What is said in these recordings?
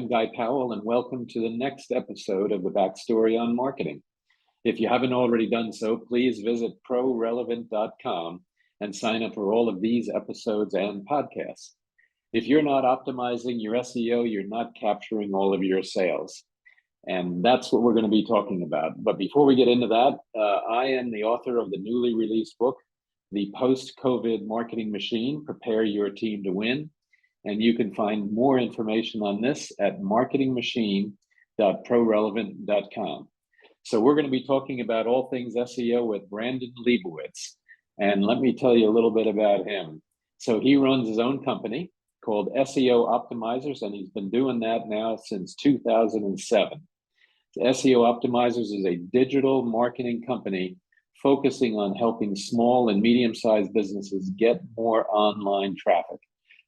I'm Guy Powell, and welcome to the next episode of the Backstory on Marketing. If you haven't already done so, please visit prorelevant.com and sign up for all of these episodes and podcasts. If you're not optimizing your SEO, you're not capturing all of your sales. And that's what we're going to be talking about. But before we get into that, I am the author of the newly released book, The Post-COVID Marketing Machine, Prepare Your Team to Win. And you can find more information on this at marketingmachine.prorelevant.com. So we're going to be talking about all things SEO with Brandon Leibowitz. And let me tell you a little bit about him. So he runs his own company called SEO Optimizers, and he's been doing that now since 2007. SEO Optimizers is a digital marketing company focusing on helping small and medium-sized businesses get more online traffic,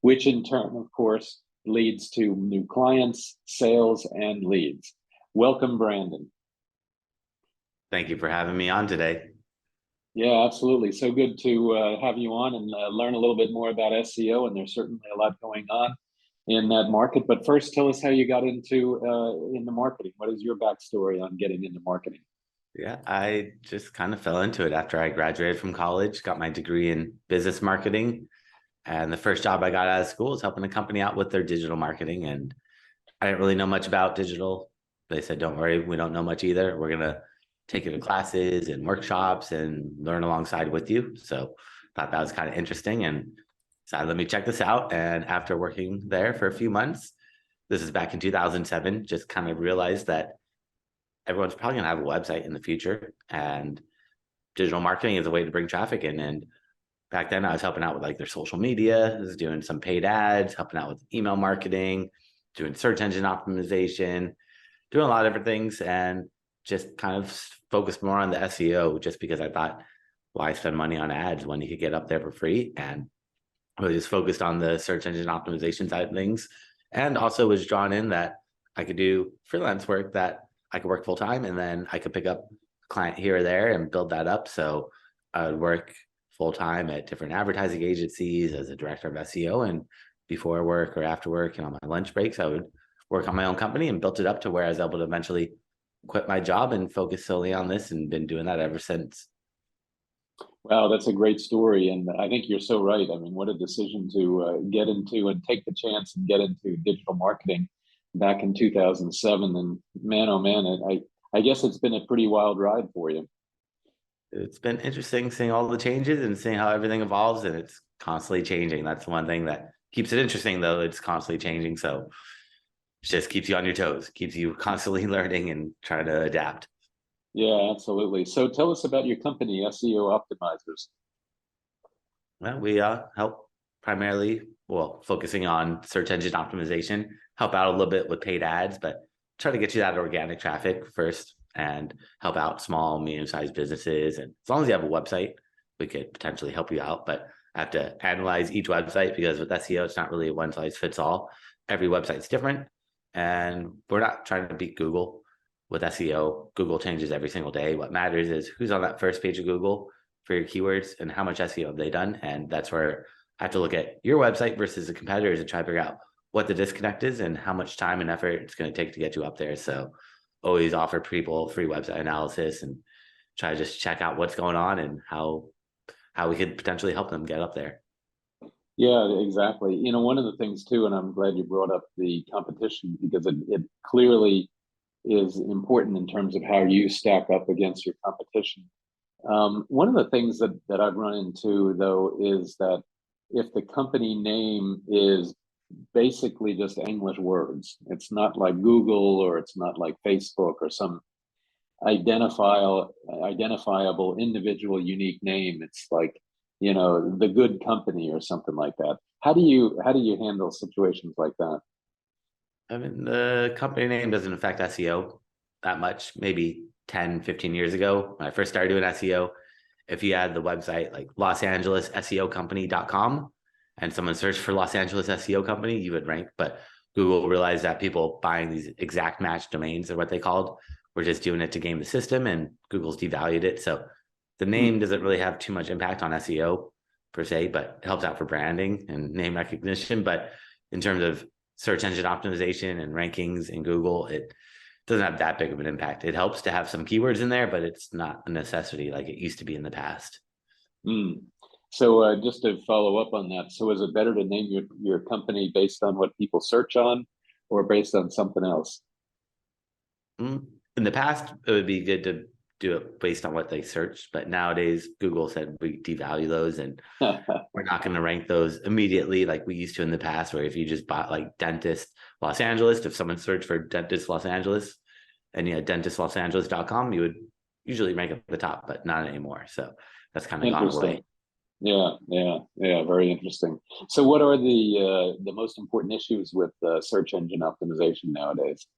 which in turn, of course, leads to new clients, sales, and leads. Welcome, Brandon. Thank you for having me on today. Yeah, absolutely. So good to have you on and learn a little bit more about SEO, and there's certainly a lot going on in that market. But first, tell us how you got into marketing. What is your backstory on getting into marketing? Yeah, I just kind of fell into it after I graduated from college, got my degree in business marketing. And the first job I got out of school was helping a company out with their digital marketing. And I didn't really know much about digital. They said, don't worry, we don't know much either. We're going to take you to classes and workshops and learn alongside with you. So I thought that was kind of interesting and decided, let me check this out. And after working there for a few months, this is back in 2007, just kind of realized that everyone's probably going to have a website in the future. And digital marketing is a way to bring traffic in. And back then I was helping out with like their social media, I was doing some paid ads, helping out with email marketing, doing search engine optimization, doing a lot of different things, and just kind of focused more on the SEO just because I thought, why spend money on ads when you could get up there for free? And I was just focused on the search engine optimization side of things, and also was drawn in that I could do freelance work, that I could work full time, and then I could pick up a client here or there and build that up. So I would work full-time at different advertising agencies as a director of SEO, and before work or after work and on my lunch breaks, I would work on my own company and built it up to where I was able to eventually quit my job and focus solely on this, and been doing that ever since. Wow, that's a great story. And I think you're so right. I mean, what a decision to get into and take the chance and get into digital marketing back in 2007. And man, oh man, I guess it's been a pretty wild ride for you. It's been interesting seeing all the changes and seeing how everything evolves, and it's constantly changing. That's the one thing that keeps it interesting, though. It's constantly changing. So it just keeps you on your toes, keeps you constantly learning and trying to adapt. Yeah, absolutely. So tell us about your company, SEO Optimizers. Well, we help primarily, focusing on search engine optimization, help out a little bit with paid ads, but try to get you that organic traffic first and help out small, medium-sized businesses. And as long as you have a website, we could potentially help you out, but I have to analyze each website because with SEO, it's not really a one size fits all. Every website's different, and we're not trying to beat Google with SEO. Google changes every single day. What matters is who's on that first page of Google for your keywords and how much SEO have they done. And that's where I have to look at your website versus the competitors and try to figure out what the disconnect is and how much time and effort it's going to take to get you up there. So always offer people free website analysis and try to just check out what's going on and how we could potentially help them get up there. Yeah, exactly. You know, one of the things too, and I'm glad you brought up the competition because it clearly is important in terms of how you stack up against your competition. One of the things that I've run into, though, is that if the company name is basically just English words, it's not like Google or it's not like Facebook or some identifiable individual unique name. It's like, you know, the good company or something like that. How do you handle situations like that? I mean, the company name doesn't affect SEO that much. Maybe 10, 15 years ago, when I first started doing SEO, if you had the website like LosAngelesSEOcompany.com and someone searched for Los Angeles SEO company, you would rank. But Google realized that people buying these exact match domains, or what they called, were just doing it to game the system, and Google's devalued it. So the name doesn't really have too much impact on SEO per se, but it helps out for branding and name recognition. But in terms of search engine optimization and rankings in Google, it doesn't have that big of an impact. It helps to have some keywords in there, but it's not a necessity like it used to be in the past. Mm. So just to follow up on that, so is it better to name your company based on what people search on or based on something else? In the past, it would be good to do it based on what they searched, but nowadays Google said we devalue those and we're not going to rank those immediately like we used to in the past, where if you just bought like dentist Los Angeles, if someone searched for dentist Los Angeles and you had dentistlosangeles.com, you would usually rank at the top, but not anymore. So that's kind of gone away. Yeah, very interesting. So what are the most important issues with search engine optimization nowadays?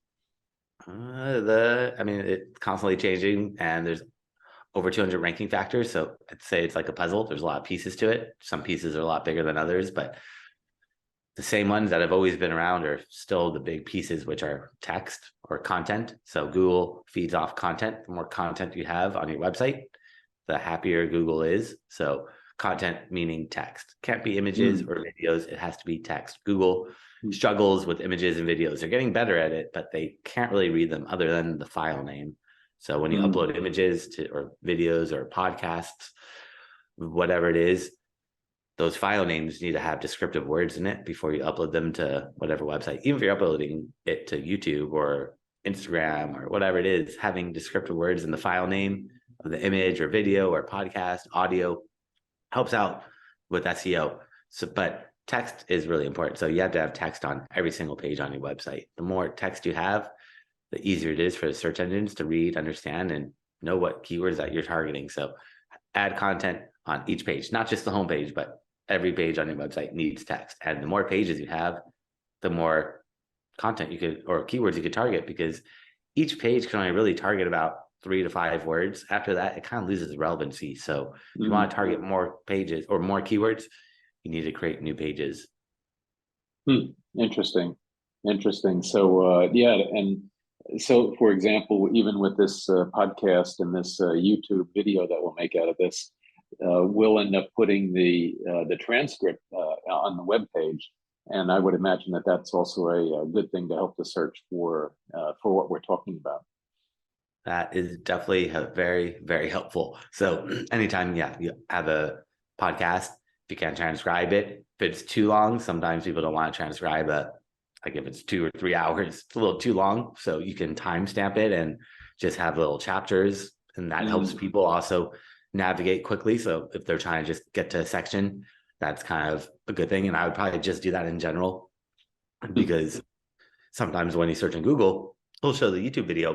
I mean, it's constantly changing and there's over 200 ranking factors. So I'd say it's like a puzzle. There's a lot of pieces to it. Some pieces are a lot bigger than others, but the same ones that have always been around are still the big pieces, which are text or content. So Google feeds off content. The more content you have on your website, the happier Google is. So content meaning text. Can't be images or videos. It has to be text. Google struggles with images and videos. They're getting better at it, but they can't really read them other than the file name. So when you upload images to or videos or podcasts, whatever it is, those file names need to have descriptive words in it before you upload them to whatever website. Even if you're uploading it to YouTube or Instagram or whatever it is, having descriptive words in the file name of the image or video or podcast, audio helps out with SEO. So, but text is really important. So you have to have text on every single page on your website. The more text you have, the easier it is for the search engines to read, understand, and know what keywords that you're targeting. So add content on each page, not just the homepage, but every page on your website needs text. And the more pages you have, the more content you could, or keywords you could target, because each page can only really target about 3 to 5 words. After that, it kind of loses relevancy. So if you want to target more pages or more keywords, you need to create new pages. Interesting. So and so for example, even with this podcast and this YouTube video that we'll make out of this, we'll end up putting the transcript on the web page, and I would imagine that that's also a good thing to help the search for what we're talking about. That is definitely very, very helpful. So anytime, you have a podcast, if you can't transcribe it, if it's too long, sometimes people don't want to transcribe it. Like if it's 2 or 3 hours, it's a little too long. So you can timestamp it and just have little chapters, and that helps people also navigate quickly. So if they're trying to just get to a section, that's kind of a good thing. And I would probably just do that in general, because sometimes when you search in Google, it'll show the YouTube video,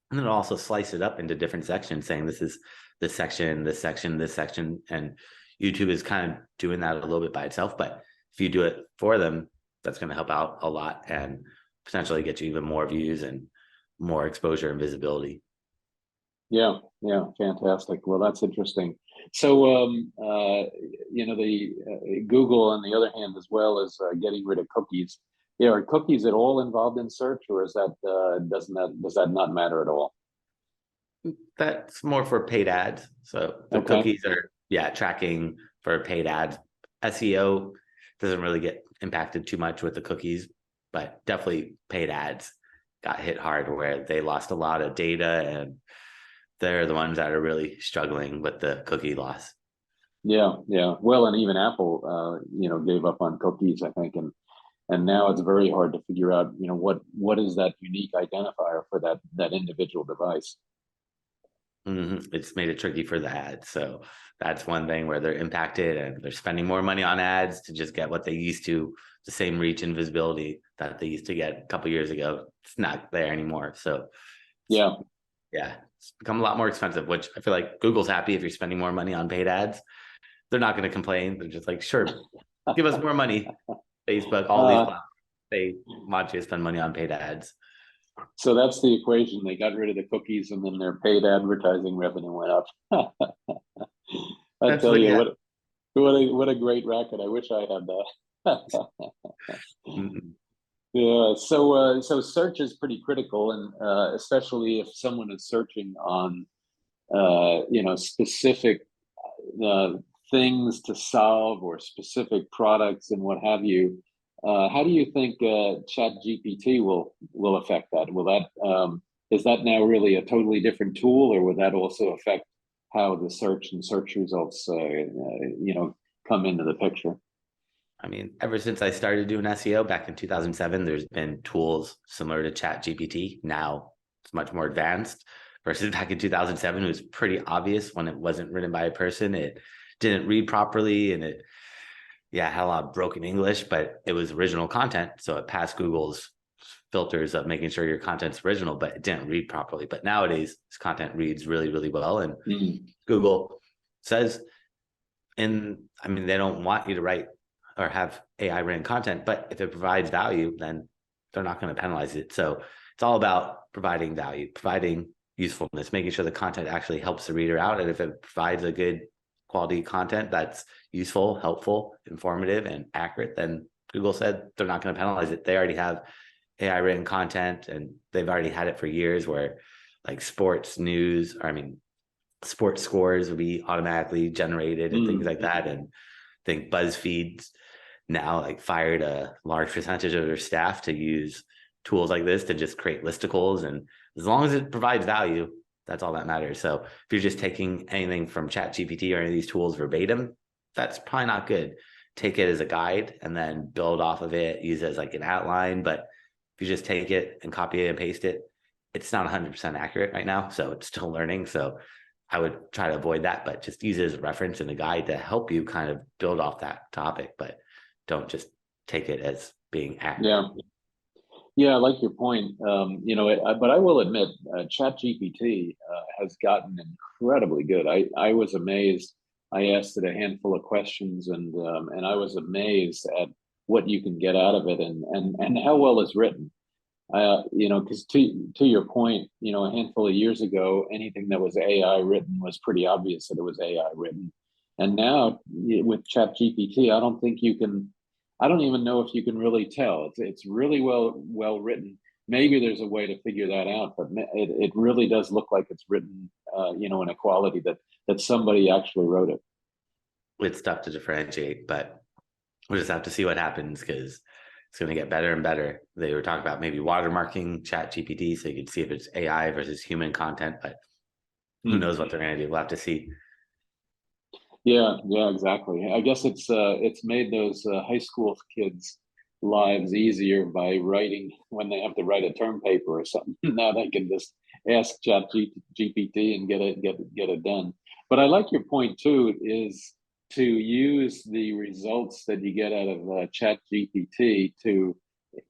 and then it'll also slice it up into different sections, saying this is this section, this section, this section. And YouTube is kind of doing that a little bit by itself. But if you do it for them, that's going to help out a lot and potentially get you even more views and more exposure and visibility. Yeah, fantastic. Well, that's interesting. So, the Google, on the other hand, as well, is getting rid of cookies. Yeah, are cookies at all involved in search, or is that does that not matter at all? That's more for paid ads. So the cookies are tracking for paid ads. SEO doesn't really get impacted too much with the cookies, but definitely paid ads got hit hard, where they lost a lot of data, and they're the ones that are really struggling with the cookie loss. Yeah. Well, and even Apple, gave up on cookies, I think, and now it's very hard to figure out, what is that unique identifier for that individual device. It's made it tricky for the ads. So that's one thing where they're impacted, and they're spending more money on ads to just get what they used to, the same reach and visibility that they used to get a couple of years ago. It's not there anymore. So yeah, it's become a lot more expensive, which I feel like Google's happy if you're spending more money on paid ads. They're not going to complain. They're just like, sure, give us more money. Facebook, all these platforms, they want you to spend money on paid ads. So that's the equation. They got rid of the cookies, and then their paid advertising revenue went up. I tell you, what a great racket. I wish I had that. Yeah. So search is pretty critical, and especially if someone is searching on specific things to solve, or specific products and what have you. How do you think Chat GPT will affect that? Will that is that now really a totally different tool, or will that also affect how the search and search results come into the picture? I mean, ever since I started doing SEO back in 2007, there's been tools similar to Chat GPT. Now it's much more advanced versus back in 2007, it was pretty obvious when it wasn't written by a person. It didn't read properly and it, yeah, had a lot of broken English, but it was original content. So it passed Google's filters of making sure your content's original, but it didn't read properly. But nowadays, this content reads really, really well. And Google says, I mean, they don't want you to write or have AI written content, but if it provides value, then they're not going to penalize it. So it's all about providing value, providing usefulness, making sure the content actually helps the reader out. And if it provides a good quality content that's useful, helpful, informative, and accurate, then Google said they're not going to penalize it. They already have AI written content and they've already had it for years where like sports news, or I mean, sports scores will be automatically generated and things like that. And I think BuzzFeed's now like fired a large percentage of their staff to use tools like this to just create listicles. And as long as it provides value, that's all that matters. So if you're just taking anything from Chat GPT or any of these tools verbatim, that's probably not good. Take it as a guide and then build off of it, use it as like an outline. But if you just take it and copy it and paste it, it's not 100% accurate right now. So it's still learning. So I would try to avoid that, but just use it as a reference and a guide to help you kind of build off that topic, but don't just take it as being accurate. Yeah. Yeah, I like your point. But I will admit, ChatGPT has gotten incredibly good. I was amazed. I asked it a handful of questions, and I was amazed at what you can get out of it, and how well it's written. Because to your point, a handful of years ago, anything that was AI written was pretty obvious that it was AI written, and now with ChatGPT, I don't even know if you can really tell. It's really well written. Maybe there's a way to figure that out, but it really does look like it's written, in a quality that somebody actually wrote it. It's tough to differentiate, but we'll just have to see what happens because it's going to get better and better. They were talking about maybe watermarking Chat GPT so you can see if it's AI versus human content, but who knows what they're going to do. We'll have to see. Yeah, exactly. I guess it's made those high school kids' lives easier by writing when they have to write a term paper or something. Now they can just ask GPT and get it done. But I like your point too, is to use the results that you get out of Chat GPT to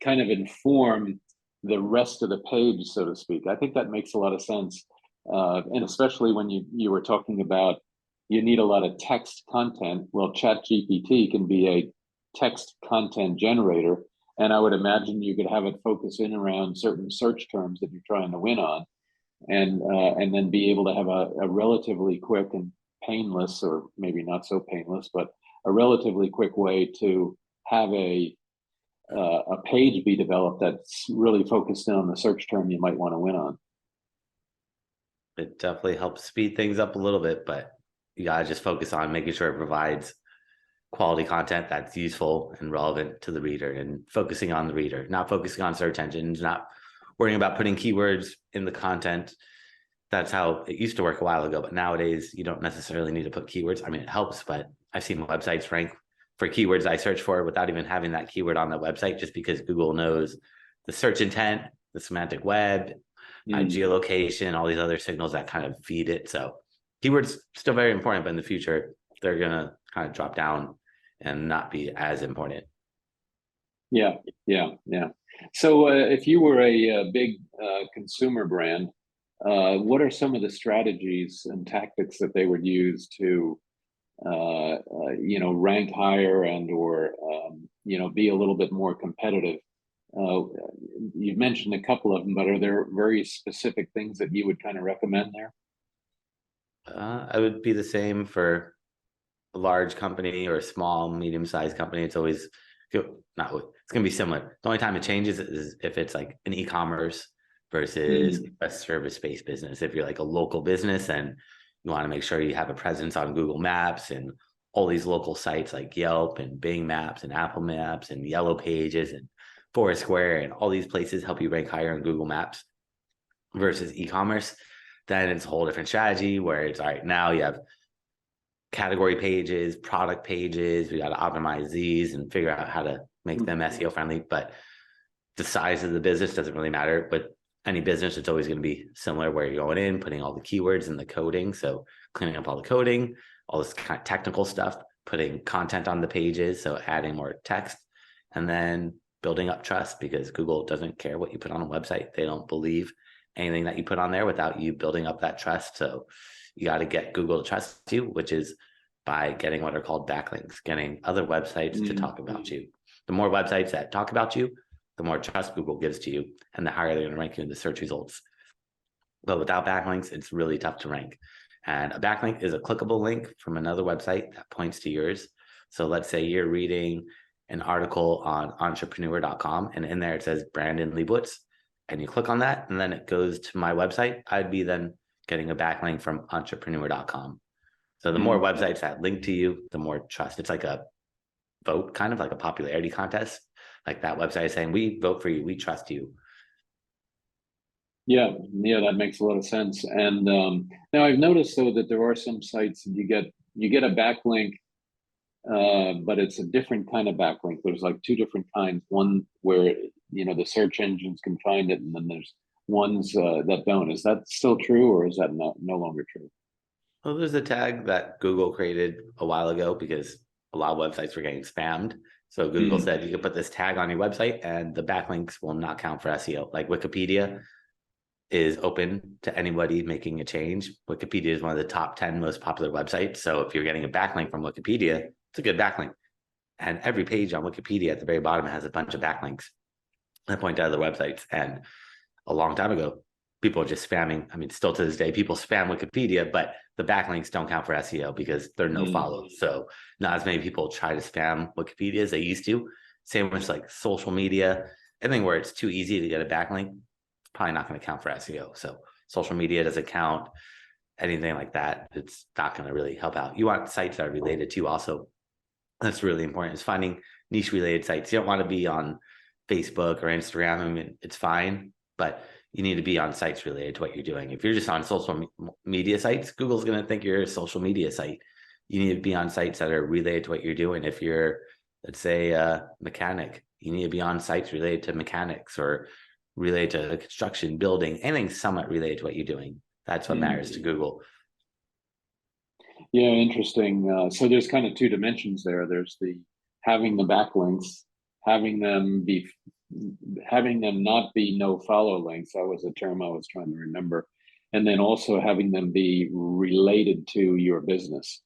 kind of inform the rest of the page, so to speak. I think that makes a lot of sense, and especially when you were talking about you need a lot of text content. Well, Chat GPT can be a text content generator, and I would imagine you could have it focus in around certain search terms that you're trying to win on, and then be able to have a relatively quick and painless, or maybe not so painless, but a relatively quick way to have a page be developed that's really focused in on the search term you might want to win on. It definitely helps speed things up a little bit, but you gotta just focus on making sure it provides quality content that's useful and relevant to the reader, and focusing on the reader, not focusing on search engines, not worrying about putting keywords in the content. That's how it used to work a while ago, but nowadays you don't necessarily need to put keywords. I mean, it helps, but I've seen websites rank for keywords I search for without even having that keyword on the website, just because Google knows the search intent, the semantic web, my geolocation, all these other signals that kind of feed it. So keywords still very important, but in the future, they're going to kind of drop down and not be as important. Yeah. So if you were a big consumer brand, what are some of the strategies and tactics that they would use to, rank higher or be a little bit more competitive? You've mentioned a couple of them, but are there very specific things that you would kind of recommend there? I would be the same for a large company or a small, medium-sized company. It's always it's going to be similar. The only time it changes is if it's like an e-commerce versus a service-based business. If you're like a local business and you want to make sure you have a presence on Google Maps and all these local sites like Yelp and Bing Maps and Apple Maps and Yellow Pages and Foursquare and all these places help you rank higher on Google Maps versus e-commerce, then it's a whole different strategy where it's all right, now you have category pages, product pages, we got to optimize these and figure out how to make them SEO friendly. But the size of the business doesn't really matter. But any business, it's always going to be similar where you're going in, putting all the keywords and the coding. So cleaning up all the coding, all this kind of technical stuff, putting content on the pages, so adding more text, and then building up trust, because Google doesn't care what you put on a website. They don't believe anything that you put on there without you building up that trust. So you got to get Google to trust you, which is by getting what are called backlinks, getting other websites to talk about you. The more websites that talk about you, the more trust Google gives to you, and the higher they're going to rank you in the search results. But without backlinks, it's really tough to rank. And a backlink is a clickable link from another website that points to yours. So let's say you're reading an article on entrepreneur.com, and in there it says Brandon Leibowitz, and you click on that, and then it goes to my website. I'd be then getting a backlink from entrepreneur.com. So the more websites that link to you, the more trust. It's like a vote, kind of like a popularity contest. Like that website is saying, we vote for you, we trust you. Yeah, that makes a lot of sense. And now I've noticed though that there are some sites that you get a backlink, but it's a different kind of backlink. There's like two different kinds. One where the search engines can find it, and then there's ones that don't. Is that still true, or is that no longer true? Well, there's a tag that Google created a while ago because a lot of websites were getting spammed. So Google said you can put this tag on your website and the backlinks will not count for SEO. Like Wikipedia is open to anybody making a change. Wikipedia is one of the top 10 most popular websites. So if you're getting a backlink from Wikipedia, it's a good backlink. And every page on Wikipedia at the very bottom has a bunch of backlinks that point to other websites. And a long time ago, people are just spamming. I mean, still to this day, people spam Wikipedia, but the backlinks don't count for SEO because they're no follow. So not as many people try to spam Wikipedia as they used to. Same with like social media, anything where it's too easy to get a backlink, it's probably not going to count for SEO. So social media doesn't count, anything like that. It's not going to really help out. You want sites that are related to you also. That's really important, is finding niche related sites. You don't want to be on Facebook or Instagram. I mean, it's fine, but you need to be on sites related to what you're doing. If you're just on social media sites, Google's going to think you're a social media site. You need to be on sites that are related to what you're doing. If you're, let's say, a mechanic, you need to be on sites related to mechanics or related to construction, building, anything somewhat related to what you're doing. That's what matters to Google. Yeah, interesting. So there's kind of two dimensions there. There's the having the backlinks, having them not be no follow links. That was a term I was trying to remember. And then also having them be related to your business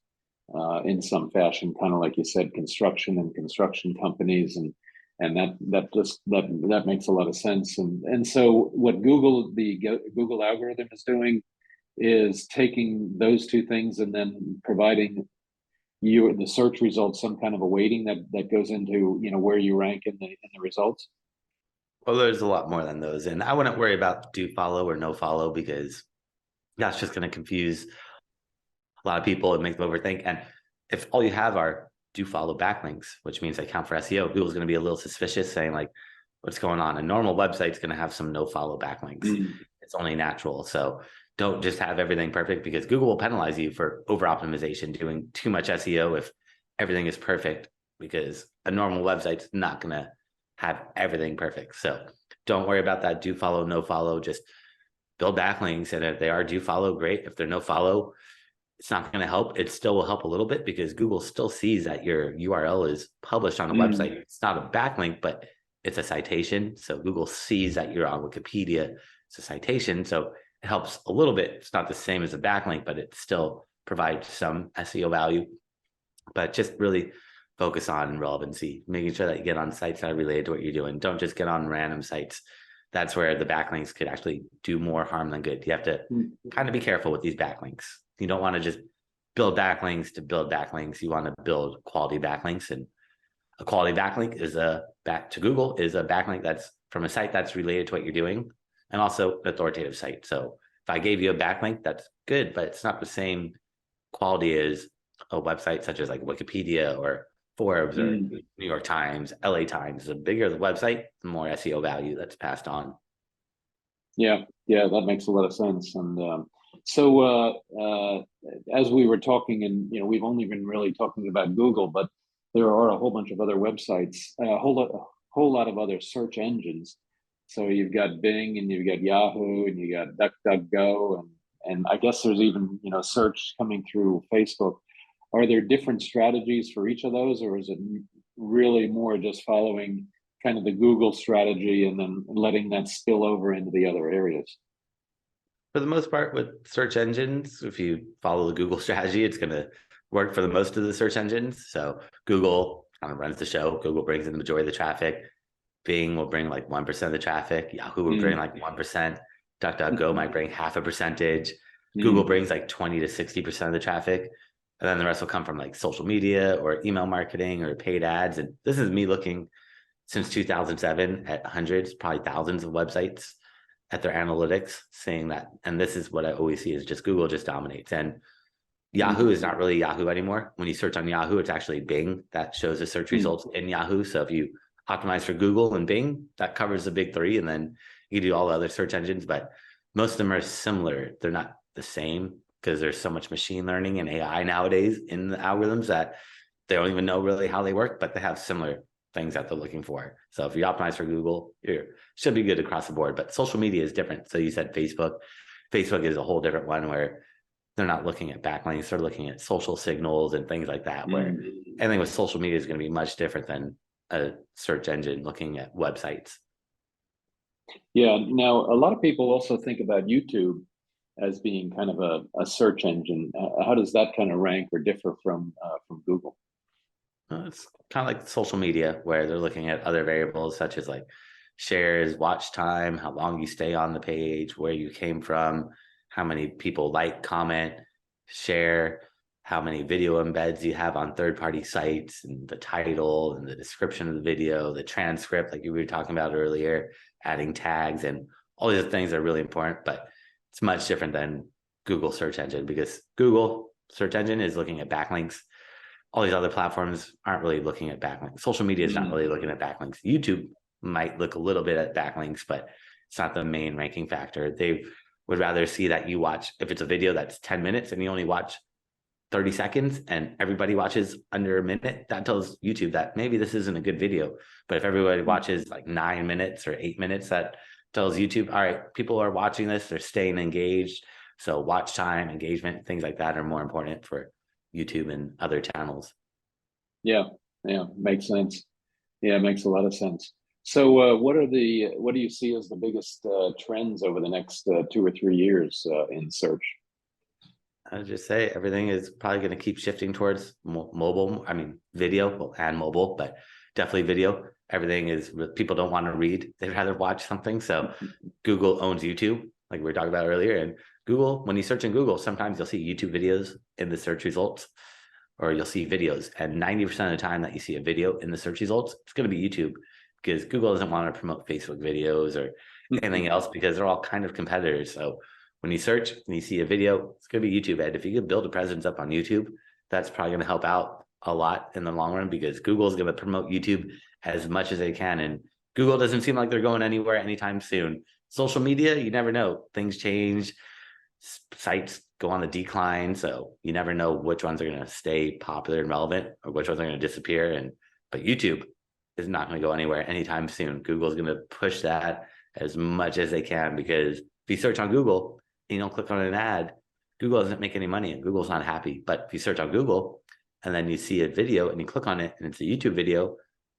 in some fashion, kind of like you said, construction and construction companies, and that makes a lot of sense. And so what the Google algorithm is doing is taking those two things and then providing you the search results some kind of a weighting that goes into where you rank in the results. Well, there's a lot more than those, and I wouldn't worry about do follow or no follow, because that's just going to confuse a lot of people and make them overthink. And if all you have are do follow backlinks, which means they count for SEO, Google's going to be a little suspicious, saying like, what's going on? A normal website's going to have some no follow backlinks. It's only natural. So don't just have everything perfect, because Google will penalize you for over optimization, doing too much SEO if everything is perfect, because a normal website's not going to have everything perfect. So don't worry about that do follow, no follow. Just build backlinks, and if they are do follow, great. If they're no follow, it's not going to help. It still will help a little bit, because Google still sees that your URL is published on the website. It's not a backlink, but it's a citation. So Google sees that you're on Wikipedia. It's a citation. So it helps a little bit. It's not the same as a backlink, but it still provides some SEO value. But just really focus on relevancy, making sure that you get on sites that are related to what you're doing. Don't just get on random sites. That's where the backlinks could actually do more harm than good. You have to kind of be careful with these backlinks. You don't want to just build backlinks to build backlinks. You want to build quality backlinks, and a quality backlink is a backlink that's from a site that's related to what you're doing, and also an authoritative site. So if I gave you a backlink, that's good, but it's not the same quality as a website such as like Wikipedia or Forbes or Mm. New York Times, LA Times. The bigger the website, the more SEO value that's passed on. Yeah, yeah, that makes a lot of sense. And so, as we were talking, and we've only been really talking about Google, but there are a whole bunch of other websites, whole lot of other search engines. So you've got Bing, and you've got Yahoo, and you got DuckDuckGo, and I guess there's even search coming through Facebook. Are there different strategies for each of those, or is it really more just following kind of the Google strategy and then letting that spill over into the other areas? For the most part, with search engines, if you follow the Google strategy, it's going to work for the most of the search engines. So Google kind of runs the show. Google brings in the majority of the traffic. Bing will bring like 1% of the traffic. Yahoo will bring like 1%. DuckDuckGo might bring half a percentage. Google brings like 20 to 60% of the traffic. And then the rest will come from like social media or email marketing or paid ads. And this is me looking since 2007 at hundreds, probably thousands of websites at their analytics, saying that. And this is what I always see is just Google just dominates. And Yahoo is not really Yahoo anymore. When you search on Yahoo, it's actually Bing that shows the search results in Yahoo. So if you optimize for Google and Bing, that covers the big three. And then you do all the other search engines, but most of them are similar. They're not the same because there's so much machine learning and AI nowadays in the algorithms that they don't even know really how they work, but they have similar things that they're looking for. So if you optimize for Google, you should be good across the board, but social media is different. So you said Facebook. Facebook is a whole different one where they're not looking at backlinks, they're looking at social signals and things like that, where anything with social media is going to be much different than a search engine looking at websites. Yeah. Now, a lot of people also think about YouTube as being kind of a search engine. How does that kind of rank or differ from Google? It's kind of like social media where they're looking at other variables such as like shares, watch time, how long you stay on the page, where you came from, how many people like, comment, share, how many video embeds you have on third-party sites, and the title and the description of the video, the transcript, like you were talking about earlier, adding tags, and all these things are really important, but it's much different than Google search engine because Google search engine is looking at backlinks. All these other platforms aren't really looking at backlinks. Social media is not really looking at backlinks. YouTube might look a little bit at backlinks, but it's not the main ranking factor. They would rather see that you watch, if it's a video that's 10 minutes and you only watch 30 seconds and everybody watches under a minute, that tells YouTube that maybe this isn't a good video. But if everybody watches like 9 minutes or 8 minutes, that tells YouTube, all right, people are watching this, they're staying engaged. So watch time, engagement, things like that are more important for YouTube and other channels. Yeah, makes sense. Yeah, makes a lot of sense. So, what do you see as the biggest trends over the next 2 or 3 years in search? I would just say everything is probably going to keep shifting towards mobile. I mean, video and mobile, but definitely video. Everything is, people don't want to read. They'd rather watch something. So Google owns YouTube, like we were talking about earlier. And Google, when you search in Google, sometimes you'll see YouTube videos in the search results, or you'll see videos. And 90% of the time that you see a video in the search results, it's going to be YouTube, because Google doesn't want to promote Facebook videos or anything else because they're all kind of competitors. So when you search and you see a video, it's going to be YouTube. And if you can build a presence up on YouTube, that's probably going to help out a lot in the long run, because Google is going to promote YouTube as much as they can. And Google doesn't seem like they're going anywhere anytime soon. Social media, you never know. Things change. Sites go on the decline. So you never know which ones are going to stay popular and relevant or which ones are going to disappear. But YouTube is not going to go anywhere anytime soon. Google is going to push that as much as they can, because if you search on Google and you don't click on an ad, Google doesn't make any money and Google's not happy. But if you search on Google and then you see a video and you click on it and it's a YouTube video,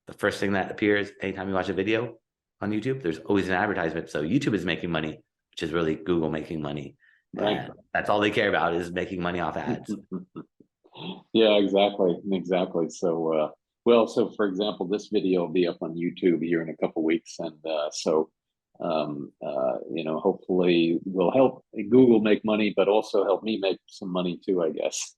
the first thing that appears anytime you watch a video on YouTube, there's always an advertisement. So YouTube is making money, which is really Google making money. Right. And that's all they care about, is making money off ads. Yeah, exactly. So, so for example, this video will be up on YouTube here in a couple of weeks, and hopefully will help Google make money, but also help me make some money too, I guess.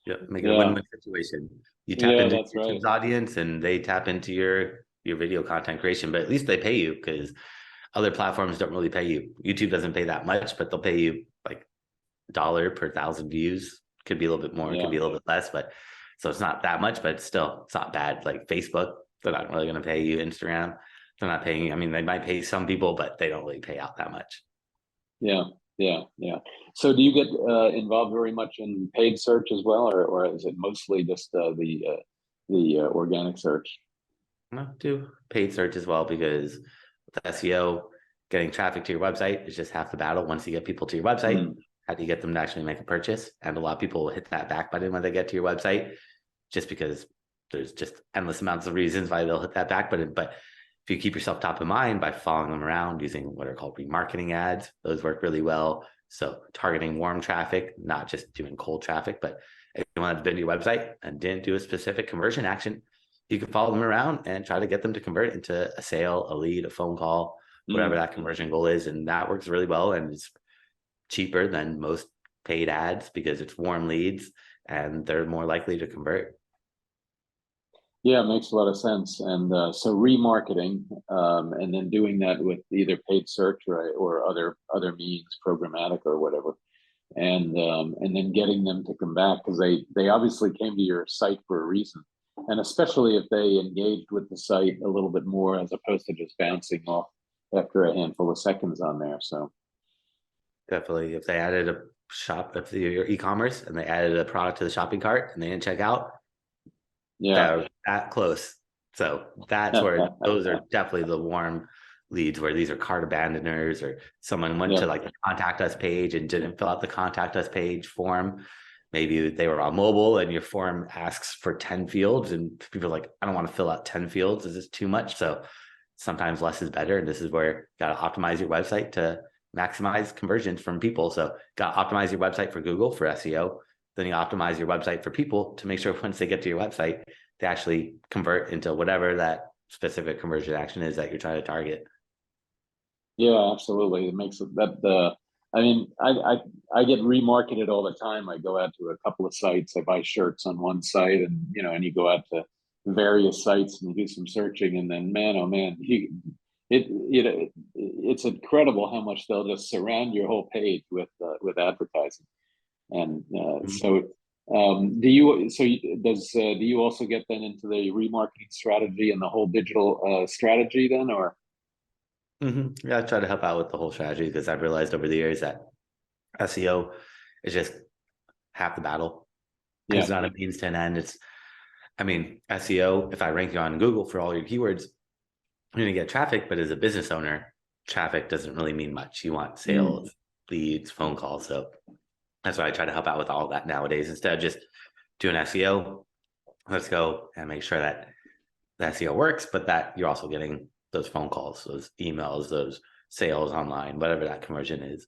Yeah, make it a win-win situation. You tap into YouTube's audience, and they tap into your video content creation, but at least they pay you, because other platforms don't really pay you. YouTube doesn't pay that much, but they'll pay you like $1 per 1,000 views, Could be a little bit more, it could be a little bit less, but so it's not that much, but still it's not bad. Like Facebook, they're not really going to pay you. Instagram, they're not paying you. I mean, they might pay some people, but they don't really pay out that much. Yeah, yeah, yeah. So do you get involved very much in paid search as well, or is it mostly just the organic search? I do paid search as well, because with SEO, getting traffic to your website is just half the battle. Once you get people to your website, how do you get them to actually make a purchase? And a lot of people hit that back button when they get to your website, just because there's just endless amounts of reasons why they'll hit that back button. But if you keep yourself top of mind by following them around using what are called remarketing ads, those work really well. So targeting warm traffic, not just doing cold traffic, but anyone that's been to your website and didn't do a specific conversion action, you can follow them around and try to get them to convert into a sale, a lead, a phone call, whatever that conversion goal is. And that works really well. And it's cheaper than most paid ads because it's warm leads and they're more likely to convert. Yeah, it makes a lot of sense. And so remarketing, and then doing that with either paid search or other means, programmatic or whatever, and then getting them to come back because they obviously came to your site for a reason, and especially if they engaged with the site a little bit more as opposed to just bouncing off after a handful of seconds on there. So definitely, if they added a shop, if your e-commerce and they added a product to the shopping cart and they didn't check out, yeah, that close. So that's where those are definitely the warm leads, where these are cart abandoners, or someone went to like the contact us page and didn't fill out the contact us page form. Maybe they were on mobile and your form asks for 10 fields and people are like, I don't want to fill out 10 fields. Is this too much? So sometimes less is better. And this is where you got to optimize your website to maximize conversions from people. So got to optimize your website for Google for SEO. Then you optimize your website for people to make sure once they get to your website, they actually convert into whatever that specific conversion action is that you're trying to target. yeah, absolutely. It makes it that I mean, I get remarketed all the time. I go out to a couple of sites. I buy shirts on one site, and and you go out to various sites and you do some searching, and then man, oh man, it's incredible how much they'll just surround your whole page with advertising. And do you also get then into the remarketing strategy and the whole digital strategy then, or? Yeah, I try to help out with the whole strategy because I've realized over the years that SEO is just half the battle. It's not a means to an end. SEO, if I rank you on Google for all your keywords, you're going to get traffic, but as a business owner, traffic doesn't really mean much. You want sales, leads, phone calls. So that's why I try to help out with all that nowadays. Instead of just doing SEO, let's go and make sure that the SEO works, but that you're also getting those phone calls, those emails, those sales online, whatever that conversion is.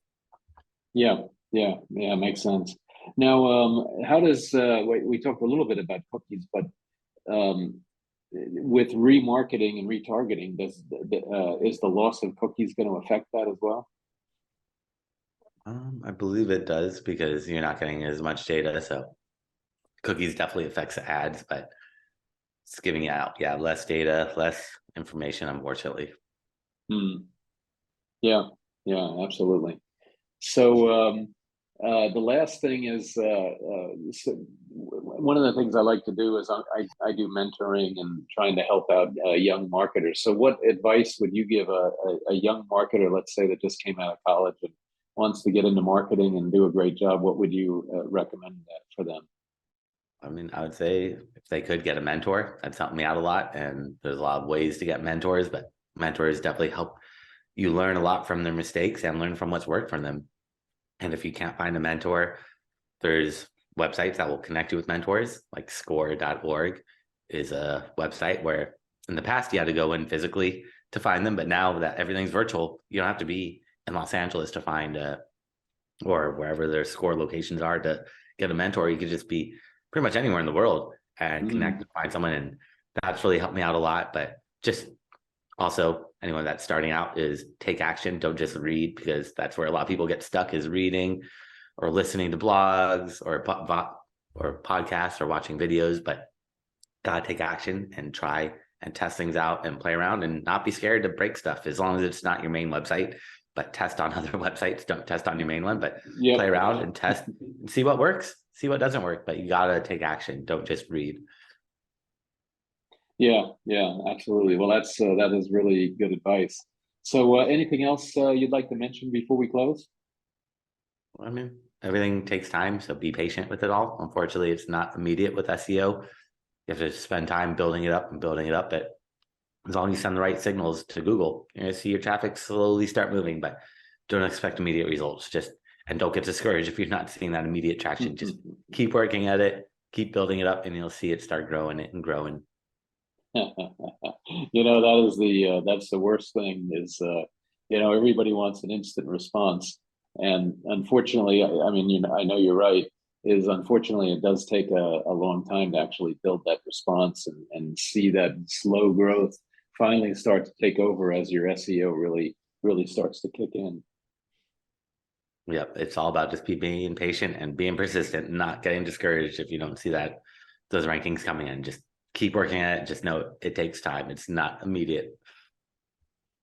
Yeah, makes sense. Now, how does we talked a little bit about cookies, but with remarketing and retargeting, is the loss of cookies going to affect that as well? I believe it does because you're not getting as much data. So cookies definitely affects the ads, but it's giving out, less data, less information, unfortunately. Yeah, absolutely. So the last thing is so one of the things I like to do is I do mentoring and trying to help out young marketers. So what advice would you give a young marketer, let's say, that just came out of college and wants to get into marketing and do a great job? What would you recommend for them? I would say if they could get a mentor, that's helped me out a lot. And there's a lot of ways to get mentors, but mentors definitely help you learn a lot from their mistakes and learn from what's worked for them. And if you can't find a mentor, there's websites that will connect you with mentors, like score.org is a website where in the past you had to go in physically to find them. But now that everything's virtual, you don't have to be in Los Angeles to find or wherever their score locations are to get a mentor. You could just be pretty much anywhere in the world and connect and find someone. And that's really helped me out a lot. But just also anyone that's starting out is take action. Don't just read, because that's where a lot of people get stuck, is reading or listening to blogs or podcasts or watching videos. But gotta take action and try and test things out and play around and not be scared to break stuff, as long as it's not your main website. But test on other websites. Don't test on your main one, but play around and test and see what works. see what doesn't work, but you gotta take action. Don't just read. Yeah, yeah, absolutely. Well, that is really good advice. So, anything else you'd like to mention before we close? I mean, everything takes time, so be patient with it all. Unfortunately, it's not immediate with SEO. You have to spend time building it up and building it up. But as long as you send the right signals to Google, you're gonna see your traffic slowly start moving, but don't expect immediate results. And don't get discouraged if you're not seeing that immediate traction. Just keep working at it, keep building it up, and you'll see it start growing and growing. That is that's the worst thing is, everybody wants an instant response. And unfortunately, I mean, I know you're right, is unfortunately it does take a long time to actually build that response and see that slow growth finally start to take over as your SEO really starts to kick in. Yep, it's all about just being patient and being persistent, not getting discouraged if you don't see those rankings coming in. Just keep working at it. Just know it takes time. It's not immediate.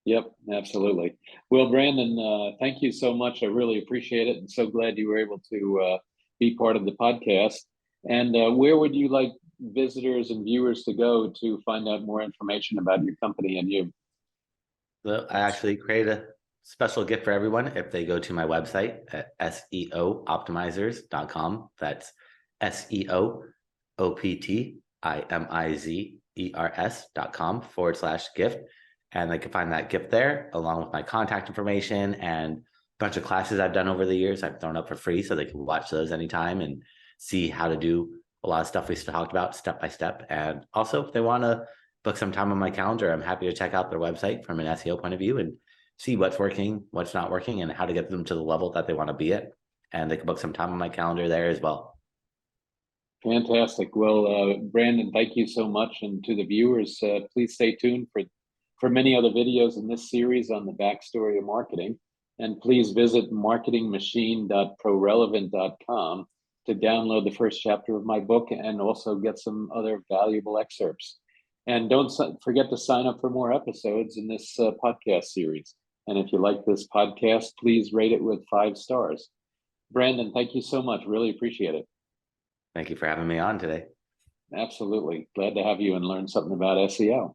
Yep, absolutely. Well, Brandon, thank you so much. I really appreciate it, and so glad you were able to be part of the podcast. And where would you like visitors and viewers to go to find out more information about your company and you? So I actually create a special gift for everyone if they go to my website at seooptimizers.com. That's SEOOPTIMIZERS.com/gift. And they can find that gift there along with my contact information and a bunch of classes I've done over the years. I've thrown up for free so they can watch those anytime and see how to do a lot of stuff we talked about step by step. And also, if they want to book some time on my calendar, I'm happy to check out their website from an SEO point of view and see what's working, what's not working, and how to get them to the level that they want to be at. And they can book some time on my calendar there as well. Fantastic. Well, Brandon, thank you so much. And to the viewers, please stay tuned for many other videos in this series on the backstory of marketing. And please visit marketingmachine.prorelevant.com to download the first chapter of my book and also get some other valuable excerpts. And don't forget to sign up for more episodes in this podcast series. And if you like this podcast, please rate it with 5 stars. Brandon, thank you so much. Really appreciate it. Thank you for having me on today. Absolutely. Glad to have you and learn something about SEO.